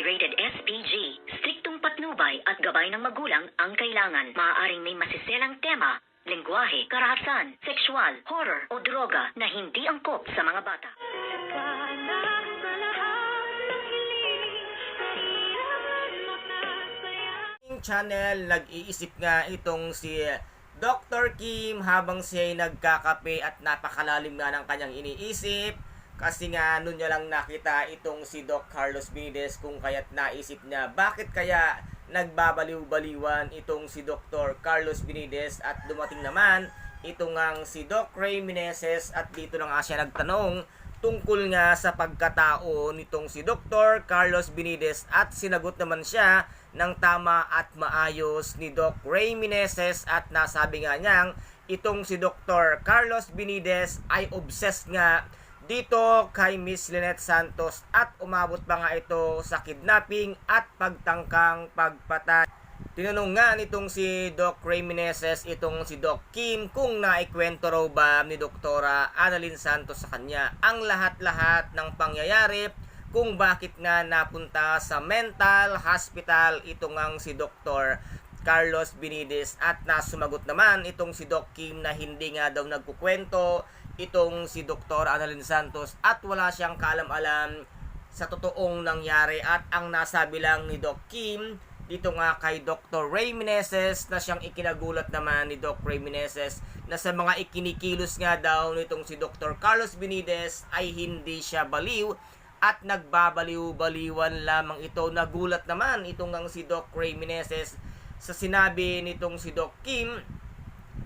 Rated SPG. Striktong patnubay at gabay ng magulang ang kailangan. Maaaring may masiselang tema, lengguwahe, karahasan, sexual, horror o droga na hindi angkop sa mga bata. Channel, nag-iisip nga itong si Dr. Kim habang siya ay nagkakape at napakalalim nga ng kanyang iniisip kasi nga noon niya lang nakita itong si Doc Carlos Benitez kung kaya't naisip niya bakit kaya nagbabaliw-baliwan itong si Dr. Carlos Benitez at dumating naman itong ngang si Doc Ray Meneses at dito na nga siya nagtanong tungkol nga sa pagkatao nitong si Dr. Carlos Benitez at sinagot naman siya ng tama at maayos ni Doc Ray Meneses at nasabi nga niyang itong si Dr. Carlos Benitez ay obsessed nga dito kay Miss Lynette Santos at umabot pa nga ito sa kidnapping at pagtangkang pagpatay. Tinanong nga nitong si Doc Ray Meneses itong si Doc Kim kung naikwento raw ba ni Doktora Annalyn Santos sa kanya ang lahat-lahat ng pangyayari kung bakit nga napunta sa mental hospital itong ang si Dr. Carlos Benitez at nasumagot naman itong si Doc Kim na hindi nga daw nagkukwento itong si Dr. Annalyn Santos at wala siyang kaalam-alam sa totoong nangyari at ang nasabi lang ni Doc Kim dito nga kay Dr. Ray Meneses na siyang ikinagulat naman ni Doc Ray Meneses na sa mga ikinikilos nga daw nitong si Dr. Carlos Benitez ay hindi siya baliw at nagbabaliw-baliwan lamang ito. Nagulat naman itong ang si Doc Ray Meneses sa sinabi nitong si Doc Kim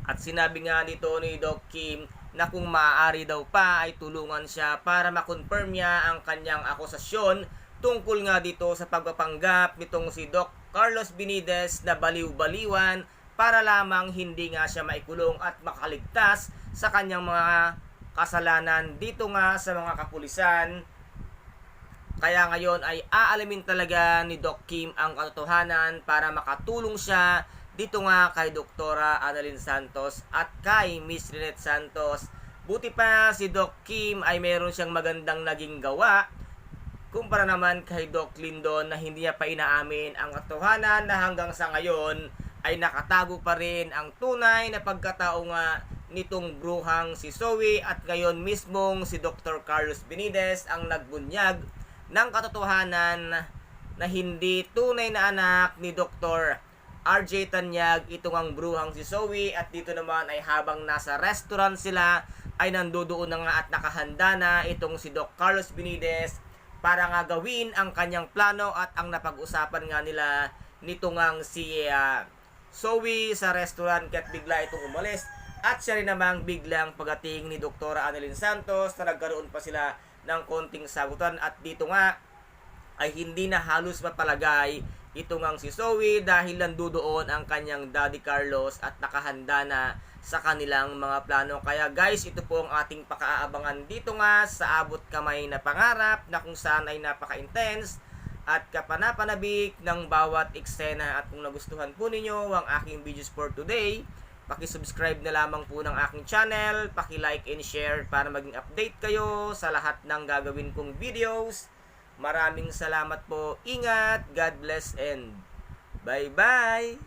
at sinabi nga nito ni Doc Kim na kung maaari daw pa ay tulungan siya para makonfirm niya ang kanyang akusasyon tungkol nga dito sa pagpapanggap nitong si Doc Carlos Benitez na baliw-baliwan para lamang hindi nga siya maikulong at makaligtas sa kanyang mga kasalanan dito nga sa mga kapulisan. Kaya ngayon ay aalamin talaga ni Doc Kim ang katotohanan para makatulong siya dito nga kay Doktora Annalyn Santos at kay Miss Lynette Santos. Buti pa si Doc Kim ay meron siyang magandang naging gawa kumpara naman kay Doc Lindon na hindi niya pa inaamin ang katotohanan na hanggang sa ngayon ay nakatago pa rin ang tunay na pagkatao nga nitong bruhang si Zoe at ngayon mismong si Dr. Carlos Benitez ang nagbunyag ng katotohanan na hindi tunay na anak ni Dr. RJ Tanyag itong ang bruhang si Zoe at dito naman ay habang nasa restaurant sila ay nandoon na nga at nakahanda na itong si Doc Carlos Benitez para nga gawin ang kanyang plano at ang napag-usapan nga nila nito ngang si Zoe sa restaurant kaya't bigla itong umalis at siya rin namang biglang pagating ni Dr. Annalyn Santos na nagkaroon pa sila ng konting sagutan at dito nga ay hindi na halos mapalagay ito ngang si Zoe dahil nandoon ang kanyang Daddy Carlos at nakahanda na sa kanilang mga plano. Kaya guys, ito po ang ating pakaabangan dito nga sa abot kamay na pangarap na kung saan ay napaka-intense at kapanapanabik ng bawat eksena. At kung nagustuhan po ninyo ang aking videos for today, paki-subscribe na lamang po ng aking channel, paki-like and share para maging update kayo sa lahat ng gagawin kong videos. Maraming salamat po. Ingat, God bless and bye-bye!